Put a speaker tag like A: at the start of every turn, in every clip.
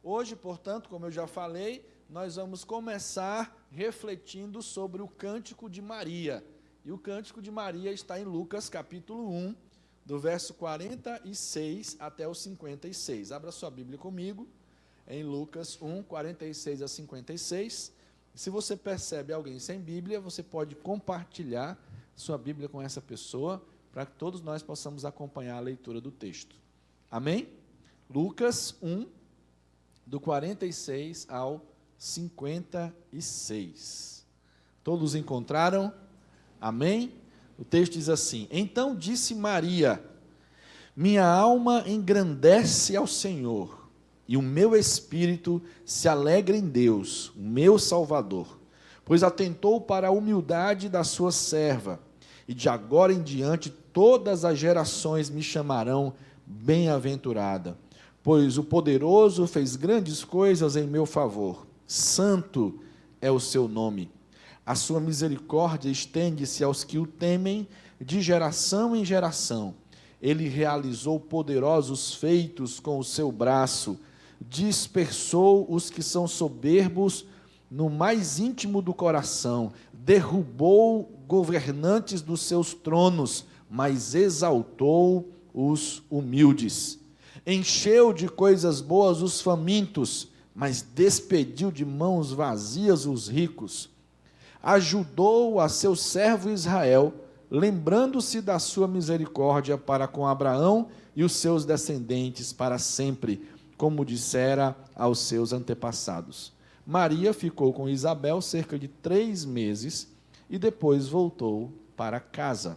A: Hoje, portanto, como eu já falei, nós vamos começar refletindo sobre o Cântico de Maria. E o Cântico de Maria está em Lucas, capítulo 1, do verso 46 até o 56. Abra sua Bíblia comigo, em Lucas 1, 46 a 56. Se você percebe alguém sem Bíblia, você pode compartilhar sua Bíblia com essa pessoa, para que todos nós possamos acompanhar a leitura do texto. Amém? Lucas 1, do 46 ao 56. Todos encontraram? Amém? O texto diz assim: Então disse Maria: Minha alma engrandece ao Senhor, e o meu espírito se alegra em Deus, o meu Salvador, pois atentou para a humildade da sua serva, e de agora em diante todas as gerações me chamarão bem-aventurada, pois o poderoso fez grandes coisas em meu favor. Santo é o seu nome. A sua misericórdia estende-se aos que o temem de geração em geração. Ele realizou poderosos feitos com o seu braço, dispersou os que são soberbos no mais íntimo do coração, derrubou governantes dos seus tronos, mas exaltou os humildes. Encheu de coisas boas os famintos, mas despediu de mãos vazias os ricos. Ajudou a seu servo Israel, lembrando-se da sua misericórdia para com Abraão e os seus descendentes para sempre, como dissera aos seus antepassados. Maria ficou com Isabel cerca de 3 meses e depois voltou para casa.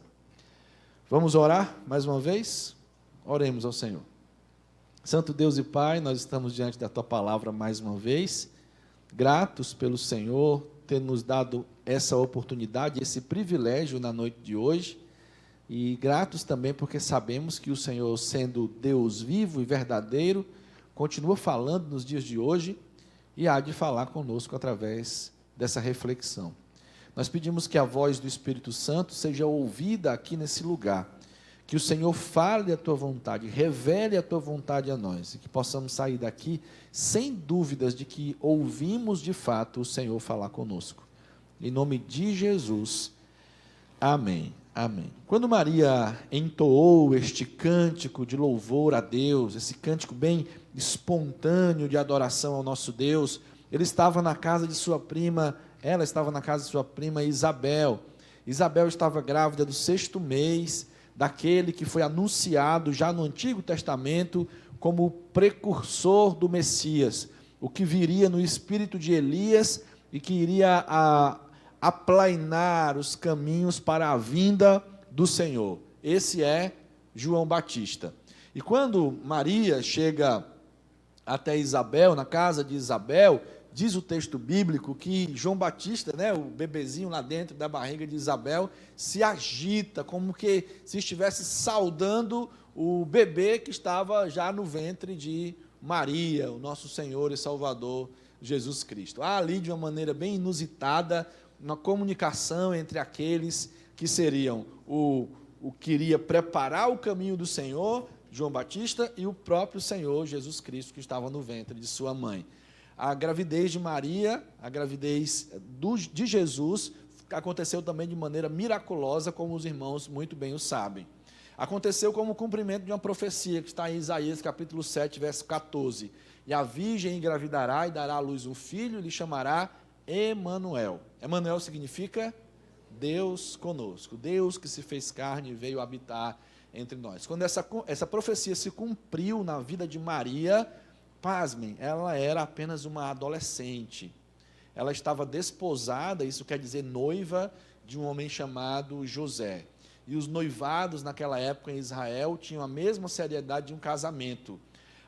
A: Vamos orar mais uma vez? Oremos ao Senhor. Santo Deus e Pai, nós estamos diante da Tua palavra mais uma vez, gratos pelo Senhor ter nos dado essa oportunidade, esse privilégio na noite de hoje, e gratos também porque sabemos que o Senhor, sendo Deus vivo e verdadeiro, continua falando nos dias de hoje e há de falar conosco através dessa reflexão. Nós pedimos que a voz do Espírito Santo seja ouvida aqui nesse lugar, que o Senhor fale a Tua vontade, revele a Tua vontade a nós, e que possamos sair daqui sem dúvidas de que ouvimos de fato o Senhor falar conosco. Em nome de Jesus, amém, amém. Quando Maria entoou este cântico de louvor a Deus, esse cântico bem espontâneo de adoração ao nosso Deus, ela estava na casa de sua prima Isabel. Isabel estava grávida do 6º mês, daquele que foi anunciado já no Antigo Testamento como o precursor do Messias, o que viria no espírito de Elias e que iria aplainar os caminhos para a vinda do Senhor. Esse é João Batista. E quando Maria chega até Isabel, na casa de Isabel, diz o texto bíblico que João Batista, o bebezinho lá dentro da barriga de Isabel, se agita, como que se estivesse saudando o bebê que estava já no ventre de Maria, o nosso Senhor e Salvador Jesus Cristo. Há ali, de uma maneira bem inusitada, uma comunicação entre aqueles que seriam o que iria preparar o caminho do Senhor, João Batista, e o próprio Senhor Jesus Cristo, que estava no ventre de sua mãe. A gravidez de Maria, a gravidez de Jesus, aconteceu também de maneira miraculosa, como os irmãos muito bem o sabem. Aconteceu como cumprimento de uma profecia, que está em Isaías capítulo 7, verso 14. E a virgem engravidará e dará à luz um filho, e lhe chamará Emanuel. Emanuel significa Deus conosco, Deus que se fez carne e veio habitar entre nós. Quando essa profecia se cumpriu na vida de Maria, pasmem, ela era apenas uma adolescente. Ela estava desposada, isso quer dizer noiva, de um homem chamado José. E os noivados naquela época em Israel tinham a mesma seriedade de um casamento.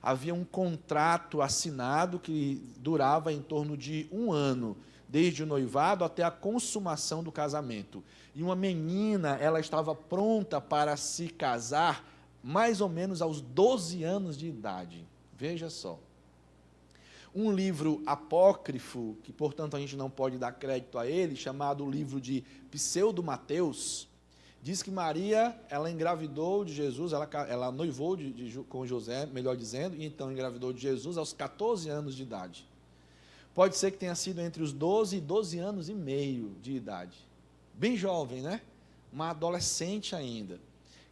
A: Havia um contrato assinado que durava em torno de 1 ano, desde o noivado até a consumação do casamento. E uma menina, ela estava pronta para se casar mais ou menos aos 12 anos de idade. Veja só. Um livro apócrifo, que portanto a gente não pode dar crédito a ele, chamado o livro de Pseudo-Mateus, Diz que Maria, ela engravidou de Jesus, ela noivou com José, melhor dizendo, e então engravidou de Jesus aos 14 anos de idade. Pode ser que tenha sido entre os 12 e 12 anos e meio de idade. Bem jovem, né? Uma adolescente ainda,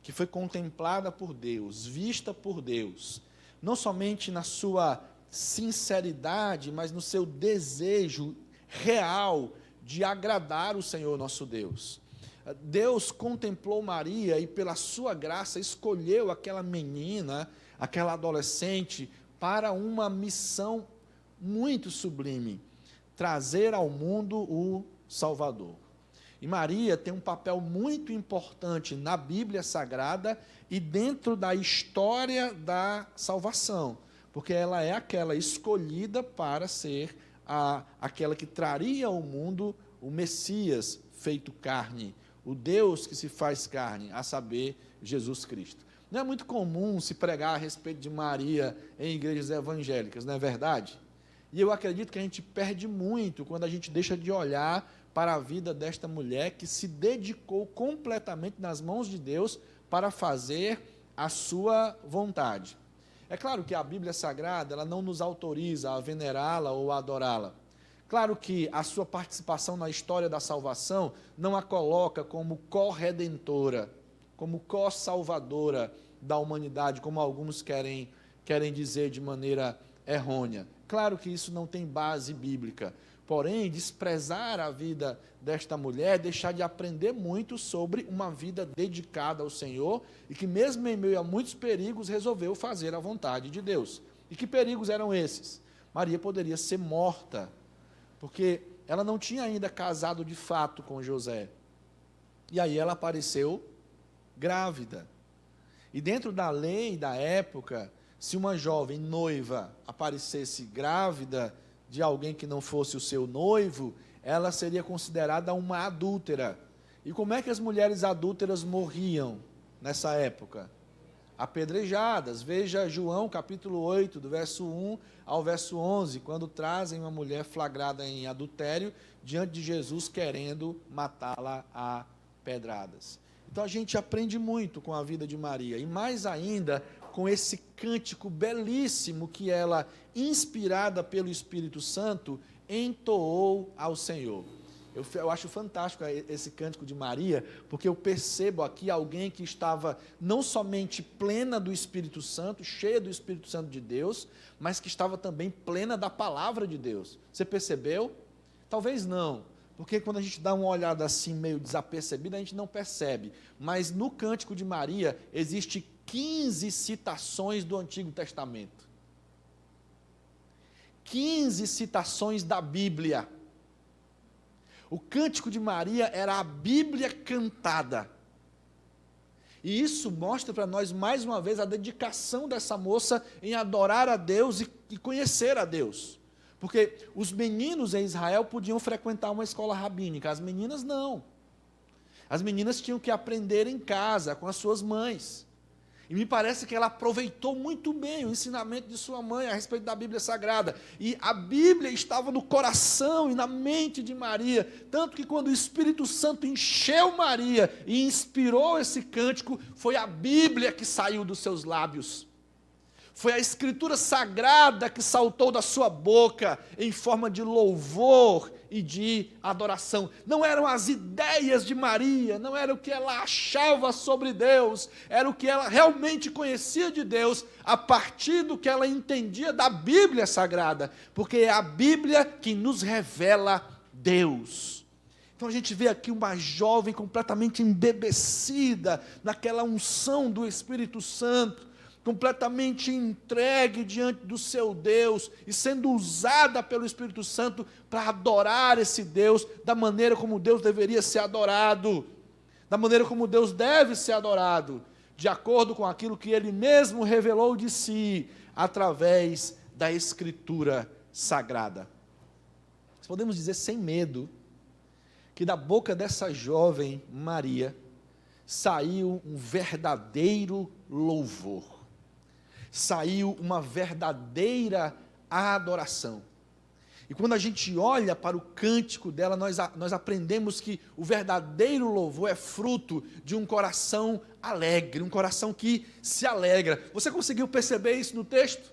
A: que foi contemplada por Deus, vista por Deus, não somente na sua sinceridade, mas no seu desejo real de agradar o Senhor nosso Deus. Deus contemplou Maria e, pela sua graça, escolheu aquela menina, aquela adolescente, para uma missão muito sublime: trazer ao mundo o Salvador. E Maria tem um papel muito importante na Bíblia Sagrada e dentro da história da salvação, porque ela é aquela escolhida para ser aquela que traria ao mundo o Messias feito carne, o Deus que se faz carne, a saber, Jesus Cristo. Não é muito comum se pregar a respeito de Maria em igrejas evangélicas, não é verdade? E eu acredito que a gente perde muito quando a gente deixa de olhar para a vida desta mulher que se dedicou completamente nas mãos de Deus para fazer a sua vontade. É claro que a Bíblia Sagrada, ela não nos autoriza a venerá-la ou a adorá-la. Claro que a sua participação na história da salvação não a coloca como corredentora, como co-salvadora da humanidade, como alguns querem dizer de maneira errônea. Claro que isso não tem base bíblica. Porém, desprezar a vida desta mulher é deixar de aprender muito sobre uma vida dedicada ao Senhor e que, mesmo em meio a muitos perigos, resolveu fazer a vontade de Deus. E que perigos eram esses? Maria poderia ser morta, porque ela não tinha ainda casado de fato com José. E aí ela apareceu grávida. E dentro da lei da época, se uma jovem noiva aparecesse grávida de alguém que não fosse o seu noivo, ela seria considerada uma adúltera. E como é que as mulheres adúlteras morriam nessa época? Apedrejadas. Veja João capítulo 8, do verso 1 ao verso 11, quando trazem uma mulher flagrada em adultério diante de Jesus, querendo matá-la a pedradas. Então a gente aprende muito com a vida de Maria, e mais ainda com esse cântico belíssimo que ela, inspirada pelo Espírito Santo, entoou ao Senhor. Eu acho fantástico esse cântico de Maria, porque eu percebo aqui alguém que estava não somente plena do Espírito Santo, cheia do Espírito Santo de Deus, mas que estava também plena da palavra de Deus. Você percebeu? Talvez não, porque quando a gente dá uma olhada assim meio desapercebida, a gente não percebe. Mas no cântico de Maria existe 15 citações do Antigo Testamento. 15 citações da Bíblia. O cântico de Maria era a Bíblia cantada. E isso mostra para nós, mais uma vez, a dedicação dessa moça em adorar a Deus e conhecer a Deus. Porque os meninos em Israel podiam frequentar uma escola rabínica, as meninas não. As meninas tinham que aprender em casa, com as suas mães. E me parece que ela aproveitou muito bem o ensinamento de sua mãe a respeito da Bíblia Sagrada. E a Bíblia estava no coração e na mente de Maria, tanto que quando o Espírito Santo encheu Maria e inspirou esse cântico, foi a Bíblia que saiu dos seus lábios. Foi a Escritura Sagrada que saltou da sua boca em forma de louvor e de adoração. Não eram as ideias de Maria, não era o que ela achava sobre Deus, era o que ela realmente conhecia de Deus, a partir do que ela entendia da Bíblia Sagrada, porque é a Bíblia que nos revela Deus. Então a gente vê aqui uma jovem completamente embebecida naquela unção do Espírito Santo, completamente entregue diante do seu Deus e sendo usada pelo Espírito Santo para adorar esse Deus da maneira como Deus deveria ser adorado, da maneira como Deus deve ser adorado, de acordo com aquilo que Ele mesmo revelou de si através da Escritura Sagrada. Podemos dizer sem medo que da boca dessa jovem Maria saiu um verdadeiro louvor. Saiu uma verdadeira adoração. E quando a gente olha para o cântico dela, nós aprendemos que o verdadeiro louvor é fruto de um coração alegre, um coração que se alegra. Você conseguiu perceber isso no texto?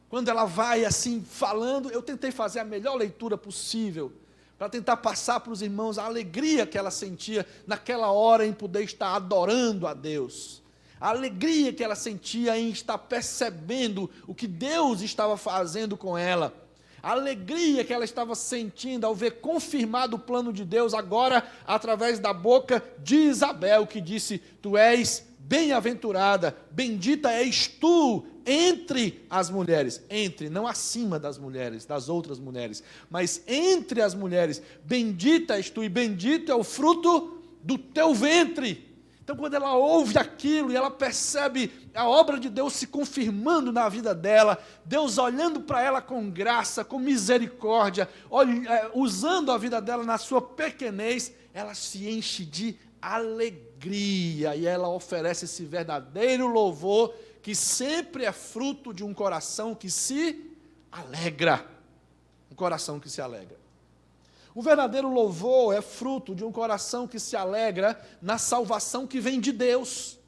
A: Quando ela vai assim falando, eu tentei fazer a melhor leitura possível, para tentar passar para os irmãos a alegria que ela sentia naquela hora em poder estar adorando a Deus. A alegria que ela sentia em estar percebendo o que Deus estava fazendo com ela. A alegria que ela estava sentindo ao ver confirmado o plano de Deus, agora através da boca de Isabel, que disse: tu és bem-aventurada, bendita és tu entre as mulheres. Entre, não acima das mulheres, das outras mulheres, mas entre as mulheres. Bendita és tu e bendito é o fruto do teu ventre. Então, quando ela ouve aquilo e ela percebe a obra de Deus se confirmando na vida dela, Deus olhando para ela com graça, com misericórdia, usando a vida dela na sua pequenez, ela se enche de alegria e ela oferece esse verdadeiro louvor que sempre é fruto de um coração que se alegra. Um coração que se alegra. O verdadeiro louvor é fruto de um coração que se alegra na salvação que vem de Deus.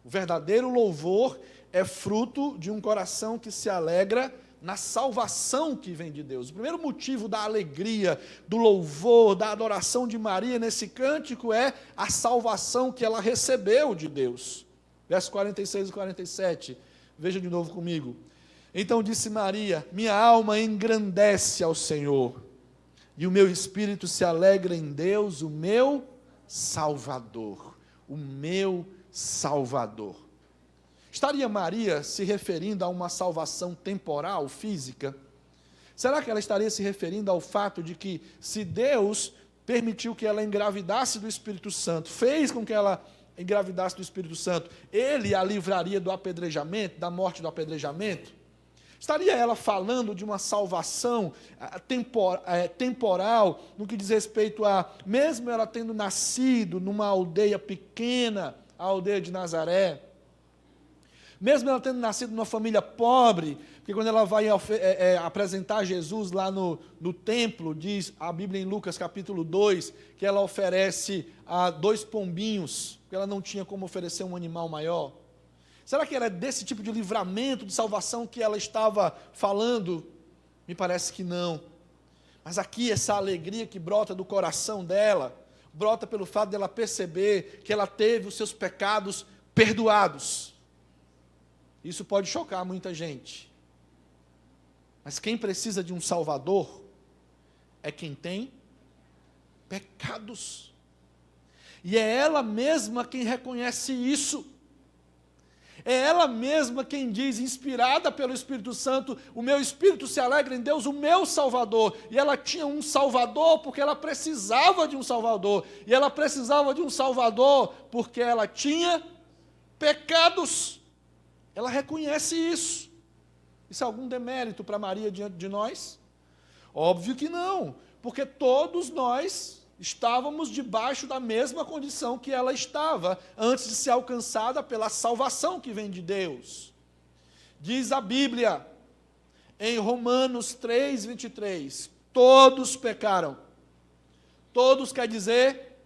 A: O verdadeiro louvor é fruto de um coração que se alegra na salvação que vem de Deus. O primeiro motivo da alegria, do louvor, da adoração de Maria nesse cântico é a salvação que ela recebeu de Deus. Versos 46 e 47, veja de novo comigo. Então disse Maria: minha alma engrandece ao Senhor, e o meu espírito se alegra em Deus, o meu Salvador. O meu Salvador. Estaria Maria se referindo a uma salvação temporal, física? Será que ela estaria se referindo ao fato de que, se Deus permitiu que ela engravidasse do Espírito Santo, fez com que ela engravidasse do Espírito Santo, Ele a livraria do apedrejamento, da morte do apedrejamento? Estaria ela falando de uma salvação temporal, no que diz respeito a, mesmo ela tendo nascido numa aldeia pequena, a aldeia de Nazaré, mesmo ela tendo nascido numa família pobre, porque quando ela vai apresentar Jesus lá no templo, diz a Bíblia em Lucas capítulo 2, que ela oferece 2 pombinhos, porque ela não tinha como oferecer um animal maior. Será que era desse tipo de livramento, de salvação que ela estava falando? Me parece que não. Mas aqui essa alegria que brota do coração dela, brota pelo fato dela perceber que ela teve os seus pecados perdoados. Isso pode chocar muita gente. Mas quem precisa de um Salvador é quem tem pecados. E é ela mesma quem reconhece isso. É ela mesma quem diz, inspirada pelo Espírito Santo: o meu espírito se alegra em Deus, o meu Salvador. E ela tinha um Salvador porque ela precisava de um Salvador. E ela precisava de um Salvador porque ela tinha pecados. Ela reconhece isso. Isso é algum demérito para Maria diante de nós? Óbvio que não, porque todos nós estávamos debaixo da mesma condição que ela estava, antes de ser alcançada pela salvação que vem de Deus. Diz a Bíblia, em Romanos 3, 23, todos pecaram. Todos quer dizer,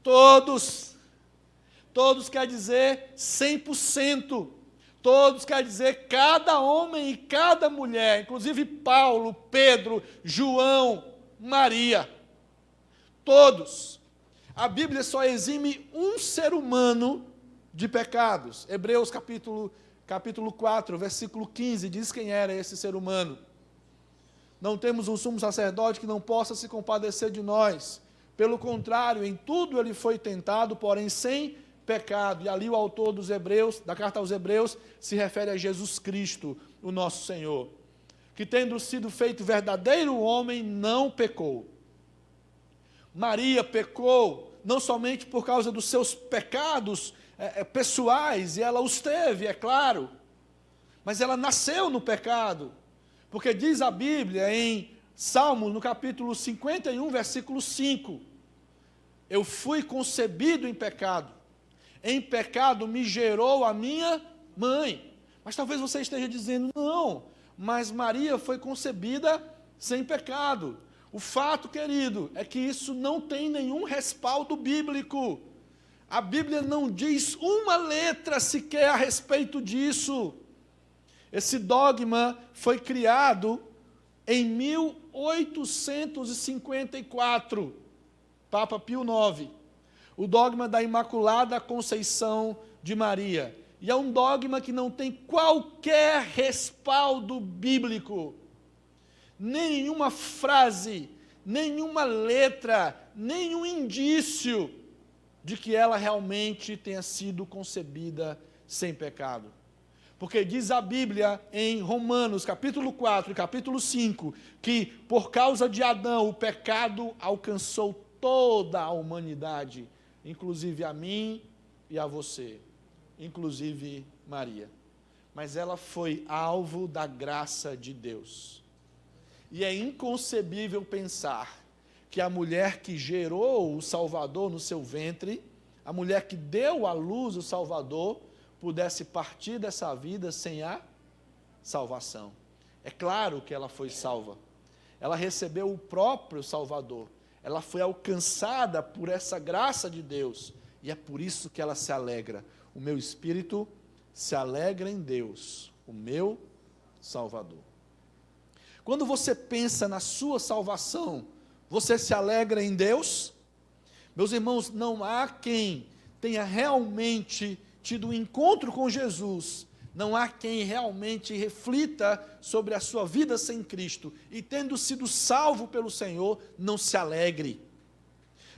A: todos quer dizer 100%. Todos quer dizer cada homem e cada mulher, inclusive Paulo, Pedro, João, Maria. Todos. A Bíblia só exime um ser humano de pecados. Hebreus capítulo 4, versículo 15, diz quem era esse ser humano. Não temos um sumo sacerdote que não possa se compadecer de nós. Pelo contrário, em tudo ele foi tentado, porém sem pecado. E ali o autor dos Hebreus, da carta aos Hebreus, se refere a Jesus Cristo, o nosso Senhor, que tendo sido feito verdadeiro homem, não pecou. Maria pecou, não somente por causa dos seus pecados pessoais, e ela os teve, é claro, mas ela nasceu no pecado, porque diz a Bíblia em Salmos, no capítulo 51, versículo 5, eu fui concebido em pecado me gerou a minha mãe. Mas talvez você esteja dizendo, não, mas Maria foi concebida sem pecado. O fato, querido, é que isso não tem nenhum respaldo bíblico. A Bíblia não diz uma letra sequer a respeito disso. Esse dogma foi criado em 1854, Papa Pio IX, o dogma da Imaculada Conceição de Maria. E é um dogma que não tem qualquer respaldo bíblico. Nenhuma frase, nenhuma letra, nenhum indício de que ela realmente tenha sido concebida sem pecado. Porque diz a Bíblia em Romanos, capítulo 4 e capítulo 5, que por causa de Adão o pecado alcançou toda a humanidade, inclusive a mim e a você, inclusive Maria. Mas ela foi alvo da graça de Deus. E é inconcebível pensar que a mulher que gerou o Salvador no seu ventre, a mulher que deu à luz o Salvador, pudesse partir dessa vida sem a salvação. É claro que ela foi salva. Ela recebeu o próprio Salvador. Ela foi alcançada por essa graça de Deus. E é por isso que ela se alegra. O meu espírito se alegra em Deus, o meu Salvador. Quando você pensa na sua salvação, você se alegra em Deus? Meus irmãos, não há quem tenha realmente tido um encontro com Jesus, não há quem realmente reflita sobre a sua vida sem Cristo e tendo sido salvo pelo Senhor, não se alegre,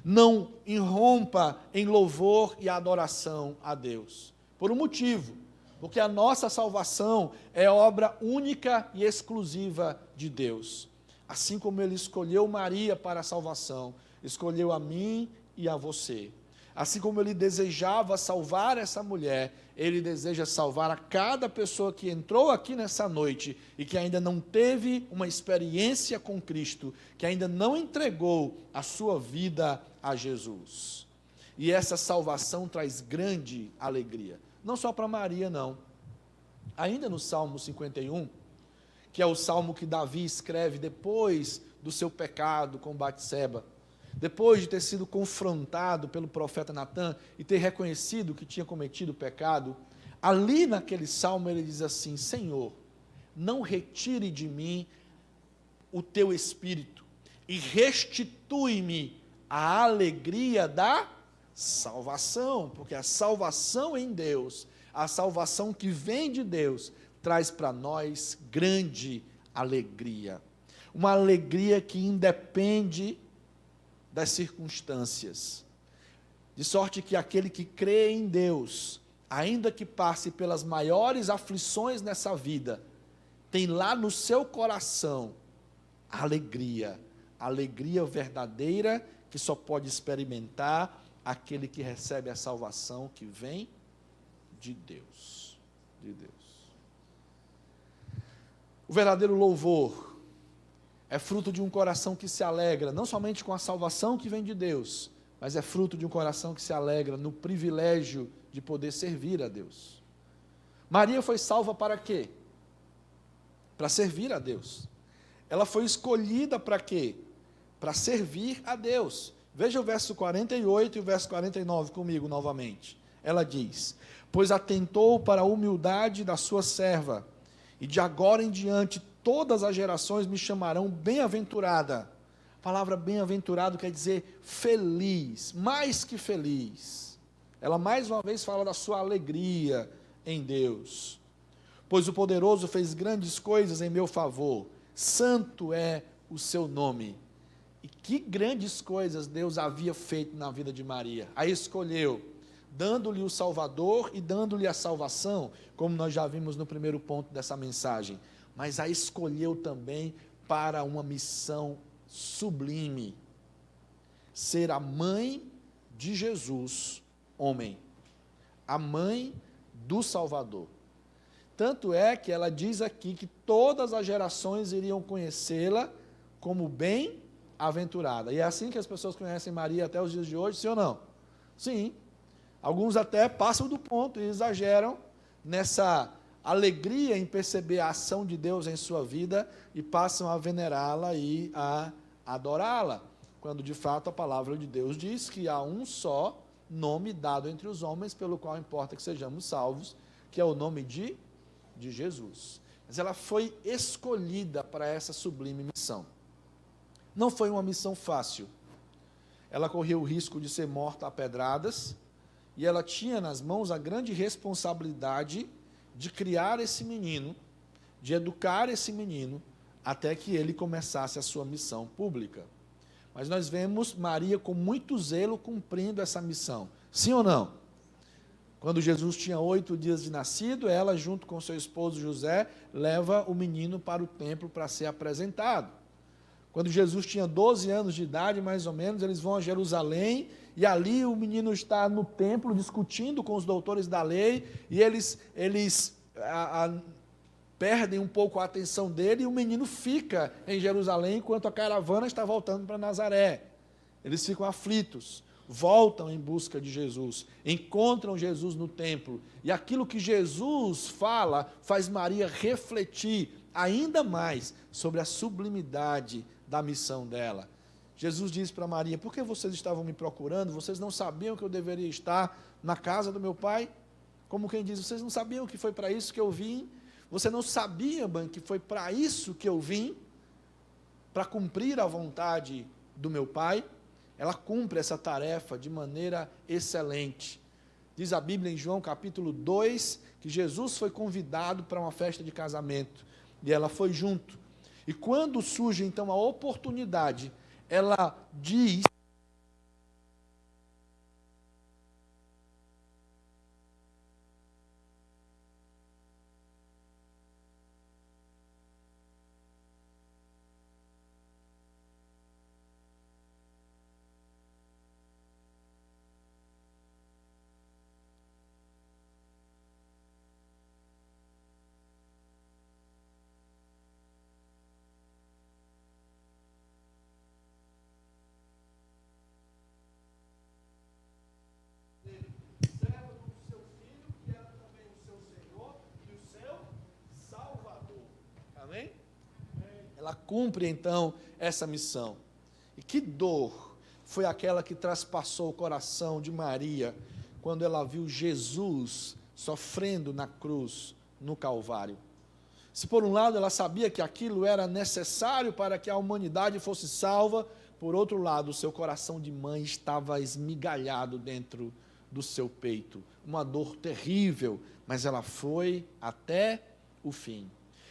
A: não irrompa em louvor e adoração a Deus. Por um motivo, porque a nossa salvação é obra única e exclusiva de Deus. Assim como Ele escolheu Maria para a salvação, escolheu a mim e a você. Assim como Ele desejava salvar essa mulher, Ele deseja salvar a cada pessoa que entrou aqui nessa noite e que ainda não teve uma experiência com Cristo, que ainda não entregou a sua vida a Jesus. E essa salvação traz grande alegria. Não só para Maria, não. Ainda no Salmo 51, que é o salmo que Davi escreve depois do seu pecado com Batseba, depois de ter sido confrontado pelo profeta Natã e ter reconhecido que tinha cometido pecado, ali naquele salmo ele diz assim: Senhor, não retire de mim o teu espírito e restitui-me a alegria da salvação, porque a salvação em Deus, a salvação que vem de Deus, traz para nós grande alegria, uma alegria que independe das circunstâncias, de sorte que aquele que crê em Deus, ainda que passe pelas maiores aflições nessa vida, tem lá no seu coração a alegria verdadeira que só pode experimentar aquele que recebe a salvação que vem de Deus, O verdadeiro louvor é fruto de um coração que se alegra, não somente com a salvação que vem de Deus, mas é fruto de um coração que se alegra no privilégio de poder servir a Deus. Maria foi salva para quê? Para servir a Deus. Ela foi escolhida para quê? Para servir a Deus. Veja o verso 48 e o verso 49 comigo novamente. Ela diz: pois atentou para a humildade da sua serva, e de agora em diante todas as gerações me chamarão bem-aventurada. A palavra bem-aventurado quer dizer feliz, mais que feliz. Ela mais uma vez fala da sua alegria em Deus. Pois o poderoso fez grandes coisas em meu favor, santo é o seu nome. E que grandes coisas Deus havia feito na vida de Maria. A escolheu, dando-lhe o Salvador e dando-lhe a salvação, como nós já vimos no primeiro ponto dessa mensagem. Mas a escolheu também para uma missão sublime: ser a mãe de Jesus, homem, a mãe do Salvador. Tanto é que ela diz aqui que todas as gerações iriam conhecê-la como bem-aventurada. E é assim que as pessoas conhecem Maria até os dias de hoje, sim ou não? Sim. Alguns até passam do ponto e exageram nessa alegria em perceber a ação de Deus em sua vida e passam a venerá-la e a adorá-la, quando de fato a palavra de Deus diz que há um só nome dado entre os homens, pelo qual importa que sejamos salvos, que é o nome de Jesus. Mas ela foi escolhida para essa sublime missão. Não foi uma missão fácil. Ela correu o risco de ser morta a pedradas, e ela tinha nas mãos a grande responsabilidade de criar esse menino, de educar esse menino, até que ele começasse a sua missão pública. Mas nós vemos Maria com muito zelo cumprindo essa missão. Sim ou não? Quando Jesus tinha 8 dias de nascido, ela, junto com seu esposo José, leva o menino para o templo para ser apresentado. Quando Jesus tinha 12 anos de idade, mais ou menos, eles vão a Jerusalém, e ali o menino está no templo discutindo com os doutores da lei, e eles perdem um pouco a atenção dele, e o menino fica em Jerusalém, enquanto a caravana está voltando para Nazaré. Eles ficam aflitos, voltam em busca de Jesus, encontram Jesus no templo, e aquilo que Jesus fala faz Maria refletir ainda mais sobre a sublimidade da missão dela. Jesus diz para Maria: por que vocês estavam me procurando? Vocês não sabiam que eu deveria estar na casa do meu pai? Como quem diz, vocês não sabiam que foi para isso que eu vim? Você não sabia, mãe, que foi para isso que eu vim? Para cumprir a vontade do meu pai? Ela cumpre essa tarefa de maneira excelente. Diz a Bíblia em João capítulo 2, que Jesus foi convidado para uma festa de casamento, e ela foi junto. E quando surge então a oportunidade, ela diz: ela cumpre então essa missão. E que dor foi aquela que traspassou o coração de Maria quando ela viu Jesus sofrendo na cruz, no Calvário. Se por um lado ela sabia que aquilo era necessário para que a humanidade fosse salva, por outro lado o seu coração de mãe estava esmigalhado dentro do seu peito. Uma dor terrível, mas ela foi até o fim.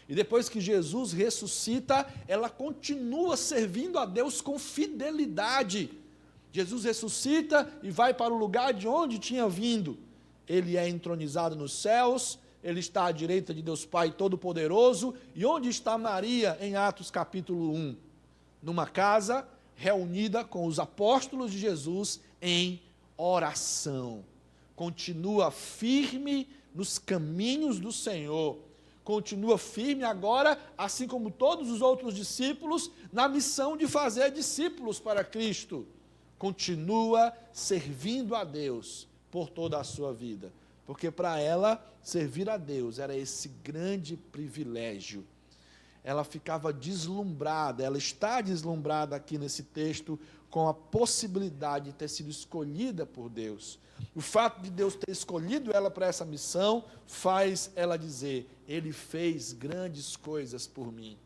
A: E depois que Jesus ressuscita, ela continua servindo a Deus com fidelidade. Jesus ressuscita e vai para o lugar de onde tinha vindo. Ele é entronizado nos céus, ele está à direita de Deus Pai Todo-Poderoso. E onde está Maria em Atos capítulo 1? Numa casa reunida com os apóstolos de Jesus em oração. Continua firme nos caminhos do Senhor. Continua firme agora, assim como todos os outros discípulos, na missão de fazer discípulos para Cristo. Continua servindo a Deus por toda a sua vida, porque para ela, servir a Deus era esse grande privilégio. Ela ficava deslumbrada, ela está deslumbrada aqui nesse texto, com a possibilidade de ter sido escolhida por Deus. O fato de Deus ter escolhido ela para essa missão, faz ela dizer: Ele fez grandes coisas por mim.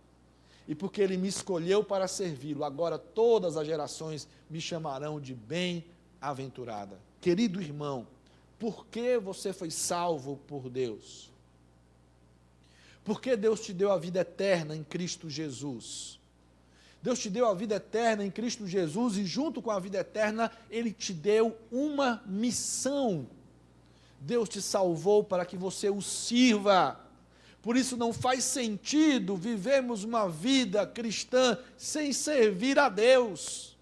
A: E porque Ele me escolheu para servi-lo, agora todas as gerações me chamarão de bem-aventurada. Querido irmão, por que você foi salvo por Deus? Por que Deus te deu a vida eterna em Cristo Jesus? Deus te deu a vida eterna em Cristo Jesus, e junto com a vida eterna, Ele te deu uma missão. Deus te salvou para que você o sirva. Por isso não faz sentido vivermos uma vida cristã sem servir a Deus.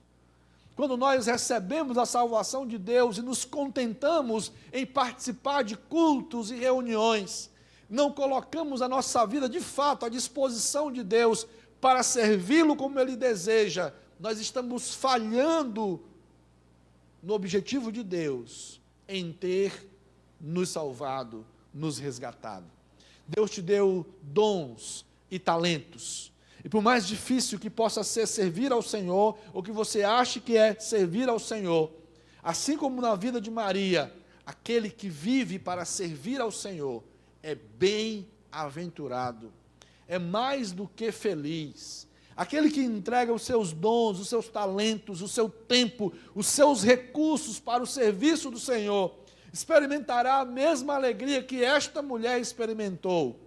A: Quando nós recebemos a salvação de Deus e nos contentamos em participar de cultos e reuniões, não colocamos a nossa vida de fato à disposição de Deus para servi-lo como Ele deseja, nós estamos falhando no objetivo de Deus em ter nos salvado, nos resgatado. Deus te deu dons e talentos. E por mais difícil que possa ser servir ao Senhor, ou que você ache que é servir ao Senhor, assim como na vida de Maria, aquele que vive para servir ao Senhor é bem-aventurado, é mais do que feliz. Aquele que entrega os seus dons, os seus talentos, o seu tempo, os seus recursos para o serviço do Senhor, experimentará a mesma alegria que esta mulher experimentou,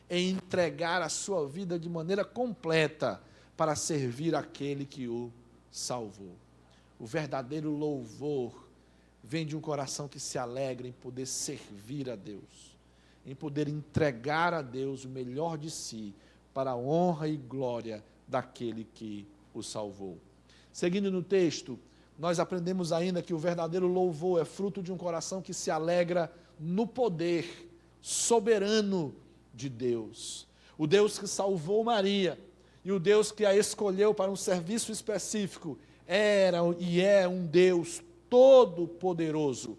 A: em entregar a sua vida de maneira completa para servir aquele que o salvou. O verdadeiro louvor vem de um coração que se alegra em poder servir a Deus, em poder entregar a Deus o melhor de si, para a honra e glória daquele que o salvou. Seguindo no texto, nós aprendemos ainda que o verdadeiro louvor é fruto de um coração que se alegra no poder soberano de Deus. O Deus que salvou Maria e o Deus que a escolheu para um serviço específico era e é um Deus todo-poderoso.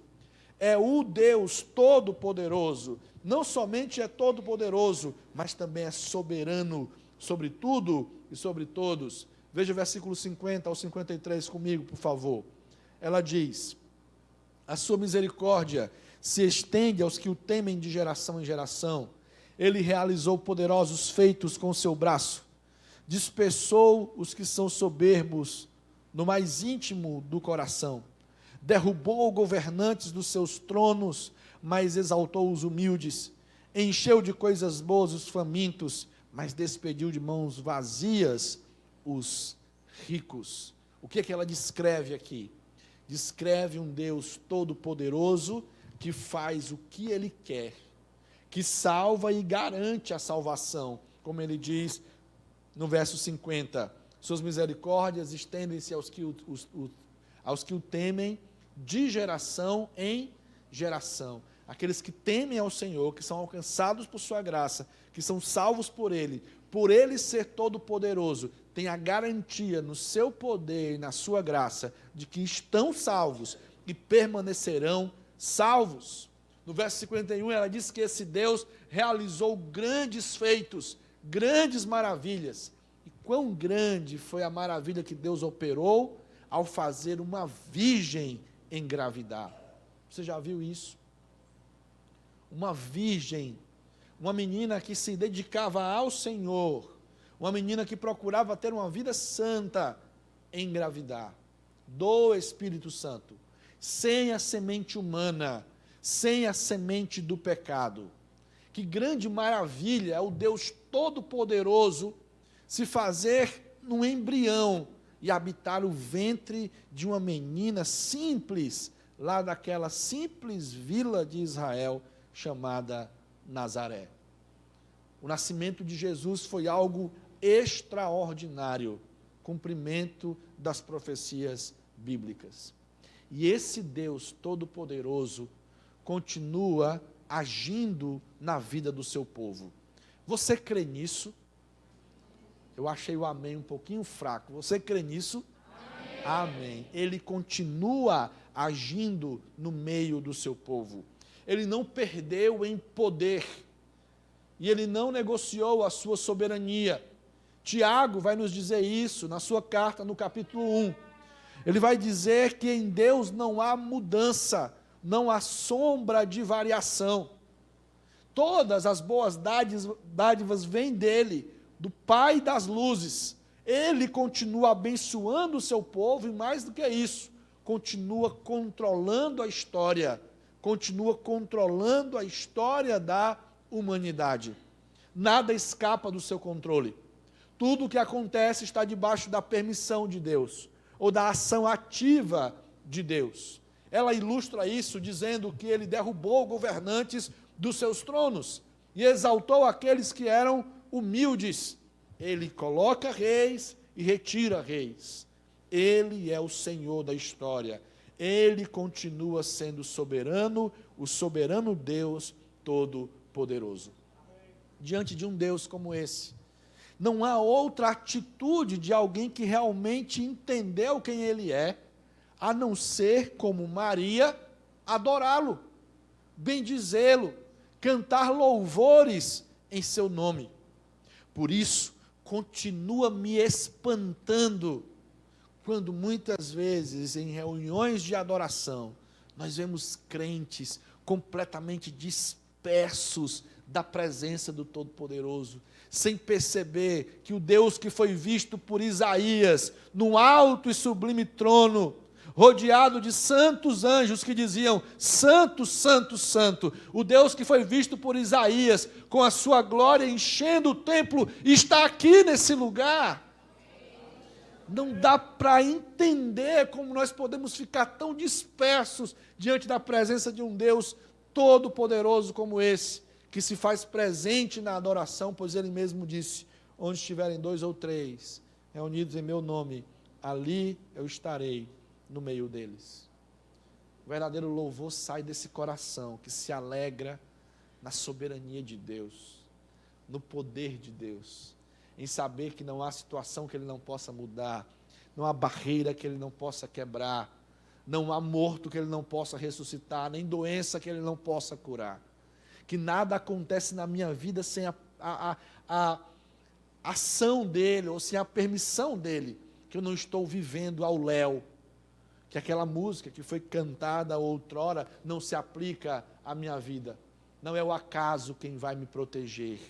A: É o Deus todo-poderoso. Não somente é todo-poderoso, mas também é soberano sobre tudo e sobre todos. Veja o versículo 50 ao 53 comigo, por favor. Ela diz: a sua misericórdia se estende aos que o temem de geração em geração. Ele realizou poderosos feitos com o seu braço. Dispersou os que são soberbos no mais íntimo do coração. Derrubou governantes dos seus tronos, mas exaltou os humildes. Encheu de coisas boas os famintos, mas despediu de mãos vazias os ricos. O que é que ela descreve aqui? Descreve um Deus todo-poderoso que faz o que Ele quer, que salva e garante a salvação, como ele diz no verso 50, suas misericórdias estendem-se aos que o temem de geração em geração. Aqueles que temem ao Senhor, que são alcançados por sua graça, que são salvos por Ele ser todo-poderoso, tem a garantia no seu poder e na sua graça de que estão salvos e permanecerão salvos. No verso 51, ela diz que esse Deus realizou grandes feitos, grandes maravilhas. E quão grande foi a maravilha que Deus operou ao fazer uma virgem engravidar. Você já viu isso? Uma virgem, uma menina que se dedicava ao Senhor, uma menina que procurava ter uma vida santa, engravidar do Espírito Santo, sem a semente humana, sem a semente do pecado. Que grande maravilha é o Deus Todo-Poderoso se fazer num embrião e habitar o ventre de uma menina simples, lá daquela simples vila de Israel, chamada Nazaré. O nascimento de Jesus foi algo extraordinário, cumprimento das profecias bíblicas. E esse Deus Todo-Poderoso continua agindo na vida do seu povo. Você crê nisso? Eu achei o amém um pouquinho fraco. Você crê nisso? Amém. Amém. Ele continua agindo no meio do seu povo. Ele não perdeu em poder. E ele não negociou a sua soberania. Tiago vai nos dizer isso na sua carta, no capítulo 1. Ele vai dizer que em Deus não há mudança, não há sombra de variação. Todas as boas dádivas vêm dele, do Pai das luzes. Ele continua abençoando o seu povo e, mais do que isso, continua controlando a história, da humanidade. Nada escapa do seu controle. Tudo o que acontece está debaixo da permissão de Deus, ou da ação ativa de Deus. Ela ilustra isso dizendo que ele derrubou governantes dos seus tronos e exaltou aqueles que eram humildes. Ele coloca reis e retira reis. Ele é o Senhor da história. Ele continua sendo soberano, o soberano Deus Todo-Poderoso. Diante de um Deus como esse, não há outra atitude de alguém que realmente entendeu quem Ele é, a não ser, como Maria, adorá-lo, bendizê-lo, cantar louvores em seu nome. Por isso, continua me espantando quando muitas vezes em reuniões de adoração nós vemos crentes completamente dispersos da presença do Todo-Poderoso, sem perceber que o Deus que foi visto por Isaías no alto e sublime trono, rodeado de santos anjos que diziam: Santo, Santo, Santo, o Deus que foi visto por Isaías com a sua glória enchendo o templo, está aqui nesse lugar. Não dá para entender como nós podemos ficar tão dispersos diante da presença de um Deus todo-poderoso como esse, que se faz presente na adoração, pois Ele mesmo disse: onde estiverem 2 ou 3 reunidos em meu nome, ali eu estarei no meio deles. O verdadeiro louvor sai desse coração que se alegra na soberania de Deus, no poder de Deus, em saber que não há situação que Ele não possa mudar, não há barreira que Ele não possa quebrar, não há morto que Ele não possa ressuscitar, nem doença que Ele não possa curar, que nada acontece na minha vida sem a ação dEle, ou sem a permissão dEle, que eu não estou vivendo ao léu, que aquela música que foi cantada outrora não se aplica à minha vida. Não é o acaso quem vai me proteger,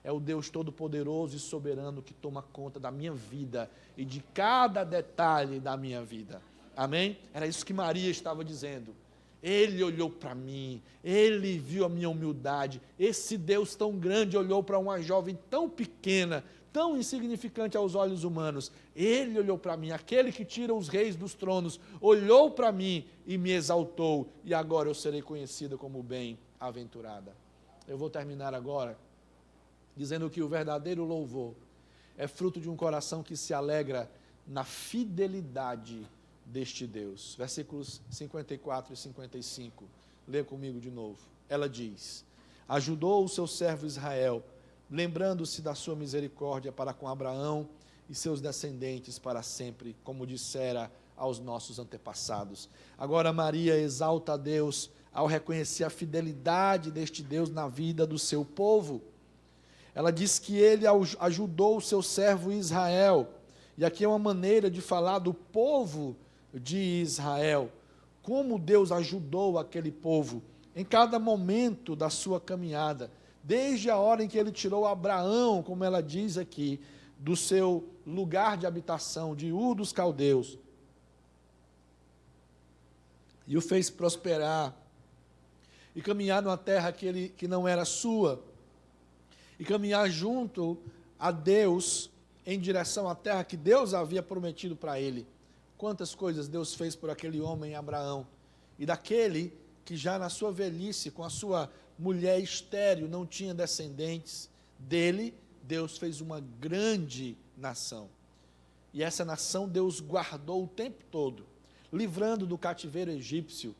A: é o Deus Todo-Poderoso e Soberano que toma conta da minha vida e de cada detalhe da minha vida. Amém? Era isso que Maria estava dizendo. Ele olhou para mim, Ele viu a minha humildade, esse Deus tão grande olhou para uma jovem tão pequena, tão insignificante aos olhos humanos. Ele olhou para mim, aquele que tira os reis dos tronos, olhou para mim e me exaltou, e agora eu serei conhecida como bem-aventurada. Eu vou terminar agora dizendo que o verdadeiro louvor é fruto de um coração que se alegra na fidelidade deste Deus. Versículos 54 e 55, lê comigo de novo. Ela diz: ajudou o seu servo Israel, lembrando-se da sua misericórdia para com Abraão e seus descendentes para sempre, como dissera aos nossos antepassados. Agora Maria exalta a Deus ao reconhecer a fidelidade deste Deus na vida do seu povo. Ela diz que ele ajudou o seu servo Israel, e aqui é uma maneira de falar do povo de Israel, como Deus ajudou aquele povo em cada momento da sua caminhada, desde a hora em que Ele tirou Abraão, como ela diz aqui, do seu lugar de habitação, de Ur dos Caldeus, e o fez prosperar, e caminhar numa terra que não era sua, e caminhar junto a Deus, em direção à terra que Deus havia prometido para ele. Quantas coisas Deus fez por aquele homem Abraão, e daquele que já na sua velhice, com a sua mulher estéril, não tinha descendentes, dele Deus fez uma grande nação, e essa nação Deus guardou o tempo todo, livrando do cativeiro egípcio,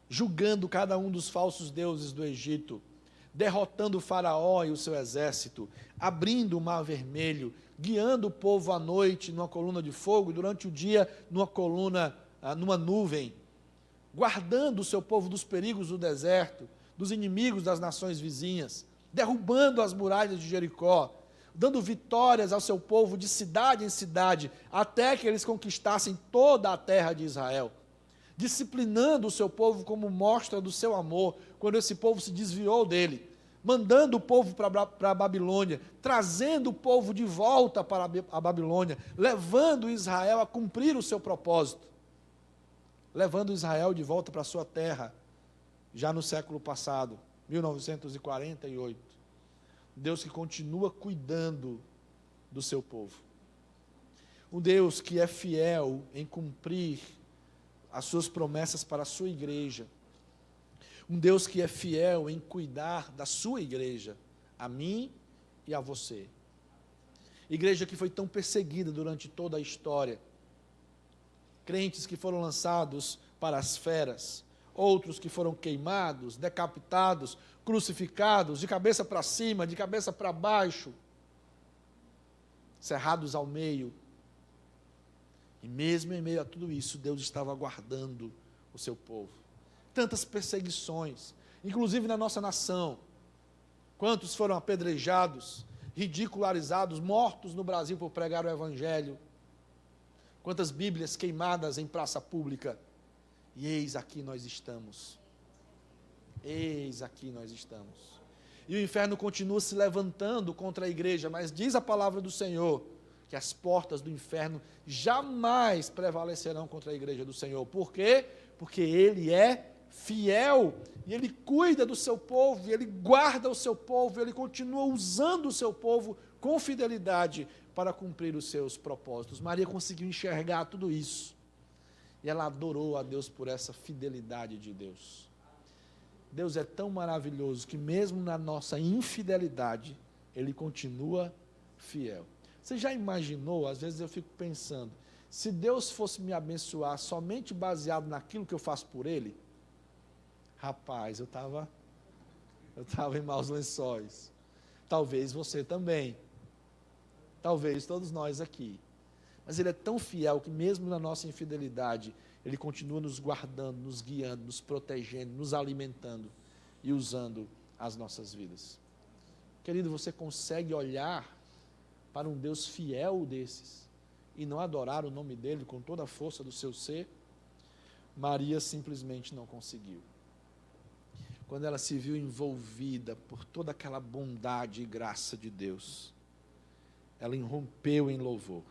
A: julgando cada um dos falsos deuses do Egito, derrotando o faraó e o seu exército, abrindo o mar vermelho, guiando o povo à noite numa coluna de fogo, durante o dia numa nuvem, guardando o seu povo dos perigos do deserto, dos inimigos das nações vizinhas, derrubando as muralhas de Jericó, dando vitórias ao seu povo de cidade em cidade, até que eles conquistassem toda a terra de Israel, disciplinando o seu povo como mostra do seu amor, quando esse povo se desviou dele, mandando o povo para a Babilônia, trazendo o povo de volta para a Babilônia, levando Israel a cumprir o seu propósito, levando Israel de volta para a sua terra, já no século passado, 1948. Deus que continua cuidando do seu povo. Um Deus que é fiel em cumprir as suas promessas para a sua igreja. Um Deus que é fiel em cuidar da sua igreja, a mim e a você. Igreja que foi tão perseguida durante toda a história. Crentes que foram lançados para as feras, outros que foram queimados, decapitados, crucificados, de cabeça para cima, de cabeça para baixo, cerrados ao meio. E mesmo em meio a tudo isso, Deus estava guardando o seu povo. Tantas perseguições, inclusive na nossa nação, Quantos foram apedrejados, ridicularizados, mortos no Brasil por pregar o Evangelho? Quantas Bíblias queimadas em praça pública? E eis aqui nós estamos. Eis aqui nós estamos. E o inferno continua se levantando contra a igreja, mas diz a palavra do Senhor que as portas do inferno jamais prevalecerão contra a igreja do Senhor. Por quê? Porque Ele é fiel, e Ele cuida do seu povo, e Ele guarda o seu povo, e Ele continua usando o seu povo com fidelidade para cumprir os seus propósitos. Maria conseguiu enxergar tudo isso, e ela adorou a Deus por essa fidelidade de Deus. Deus é tão maravilhoso que mesmo na nossa infidelidade, Ele continua fiel. Você já imaginou, às vezes eu fico pensando, se Deus fosse me abençoar somente baseado naquilo que eu faço por Ele, rapaz, eu estava em maus lençóis. Talvez você também. Talvez todos nós aqui. Mas Ele é tão fiel que mesmo na nossa infidelidade, Ele continua nos guardando, nos guiando, nos protegendo, nos alimentando e usando as nossas vidas. Querido, você consegue olhar para um Deus fiel desses e não adorar o nome dEle com toda a força do seu ser? Maria simplesmente não conseguiu. Quando ela se viu envolvida por toda aquela bondade e graça de Deus, ela irrompeu em louvor.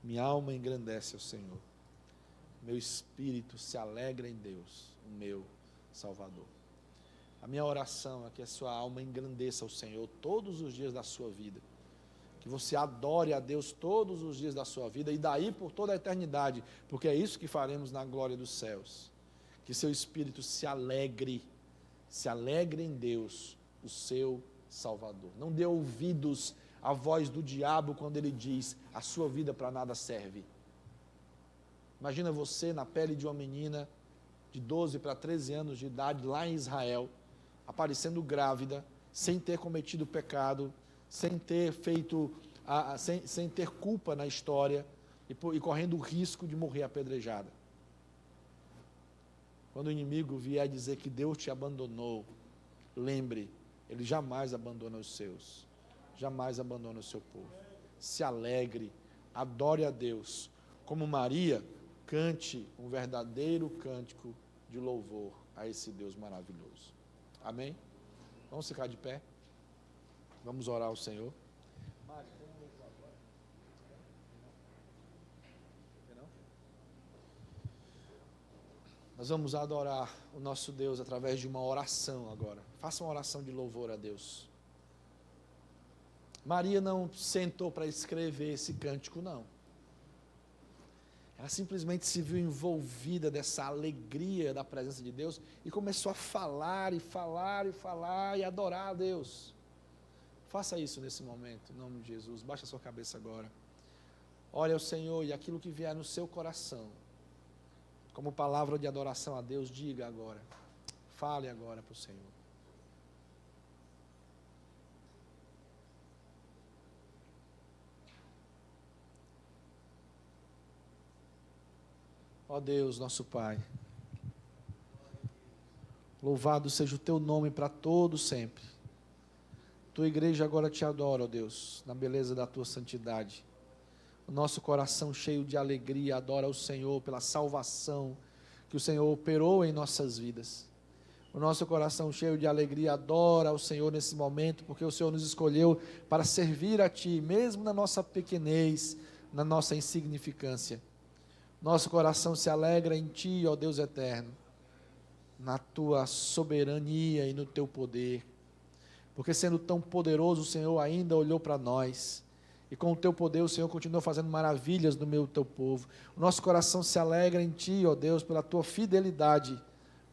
A: Minha alma engrandece ao Senhor. Meu espírito se alegra em Deus, o meu Salvador. A minha oração é que a sua alma engrandeça ao Senhor todos os dias da sua vida. Que você adore a Deus todos os dias da sua vida e daí por toda a eternidade, porque é isso que faremos na glória dos céus. Que seu espírito se alegre em Deus, o seu Salvador. Não dê ouvidos à voz do diabo quando ele diz: a sua vida para nada serve. Imagina você na pele de uma menina de 12 para 13 anos de idade, lá em Israel, aparecendo grávida, sem ter cometido pecado, sem ter feito, sem ter culpa na história e correndo o risco de morrer apedrejada. Quando o inimigo vier dizer que Deus te abandonou, lembre, Ele jamais abandona os seus, jamais abandona o seu povo. Se alegre, adore a Deus. Como Maria, cante um verdadeiro cântico de louvor a esse Deus maravilhoso. Amém? Vamos ficar de pé? Vamos orar ao Senhor. Nós vamos adorar o nosso Deus através de uma oração agora. Faça uma oração de louvor a Deus. Maria não sentou para escrever esse cântico, não. Ela simplesmente se viu envolvida dessa alegria da presença de Deus e começou a falar e falar e falar e adorar a Deus. Faça isso nesse momento, em nome de Jesus. Baixe a sua cabeça agora. Olhe ao Senhor e aquilo que vier no seu coração, como palavra de adoração a Deus, diga agora. Fale agora para o Senhor. Ó Deus, nosso Pai, louvado seja o Teu nome para todo sempre. Tua igreja agora te adora, ó Deus, na beleza da Tua santidade. O nosso coração cheio de alegria adora o Senhor pela salvação que o Senhor operou em nossas vidas. O nosso coração cheio de alegria adora o Senhor nesse momento, porque o Senhor nos escolheu para servir a Ti, mesmo na nossa pequenez, na nossa insignificância. Nosso coração se alegra em Ti, ó Deus eterno, na Tua soberania e no Teu poder, porque sendo tão poderoso, o Senhor ainda olhou para nós, e com o Teu poder o Senhor continua fazendo maravilhas no meio do Teu povo. O nosso coração se alegra em Ti, ó Deus, pela Tua fidelidade,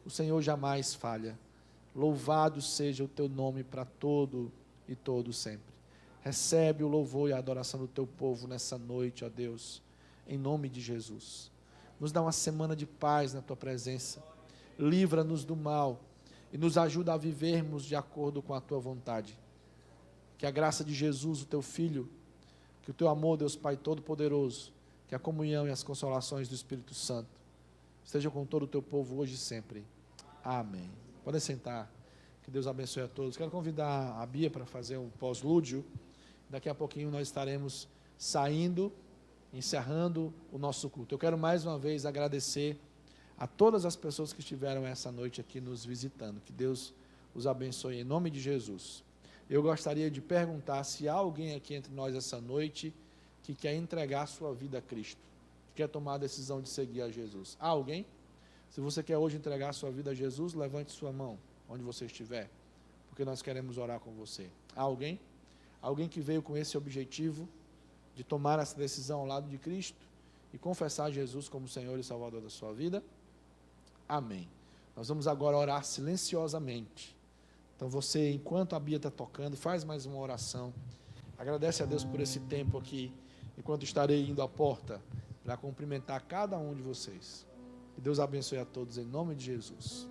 A: o Senhor jamais falha. Louvado seja o Teu nome para todo e todo sempre. Recebe o louvor e a adoração do Teu povo nessa noite, ó Deus, em nome de Jesus. Nos dá uma semana de paz na Tua presença, livra-nos do mal e nos ajuda a vivermos de acordo com a Tua vontade. Que a graça de Jesus, o Teu Filho, que o Teu amor, Deus Pai Todo-Poderoso, que a comunhão e as consolações do Espírito Santo estejam com todo o Teu povo hoje e sempre. Amém. Podem sentar. Que Deus abençoe a todos. Quero convidar a Bia para fazer um pós-lúdio. Daqui a pouquinho nós estaremos saindo, encerrando o nosso culto. Eu quero mais uma vez agradecer a todas as pessoas que estiveram essa noite aqui nos visitando. Que Deus os abençoe em nome de Jesus. Eu gostaria de perguntar se há alguém aqui entre nós essa noite que quer entregar a sua vida a Cristo, que quer tomar a decisão de seguir a Jesus. Há alguém? Se você quer hoje entregar a sua vida a Jesus, levante sua mão, onde você estiver, porque nós queremos orar com você. Há alguém? Alguém que veio com esse objetivo de tomar essa decisão ao lado de Cristo e confessar Jesus como Senhor e Salvador da sua vida? Amém. Nós vamos agora orar silenciosamente. Então você, enquanto a Bia está tocando, faz mais uma oração. Agradece a Deus por esse tempo aqui, enquanto estarei indo à porta para cumprimentar cada um de vocês. Que Deus abençoe a todos em nome de Jesus.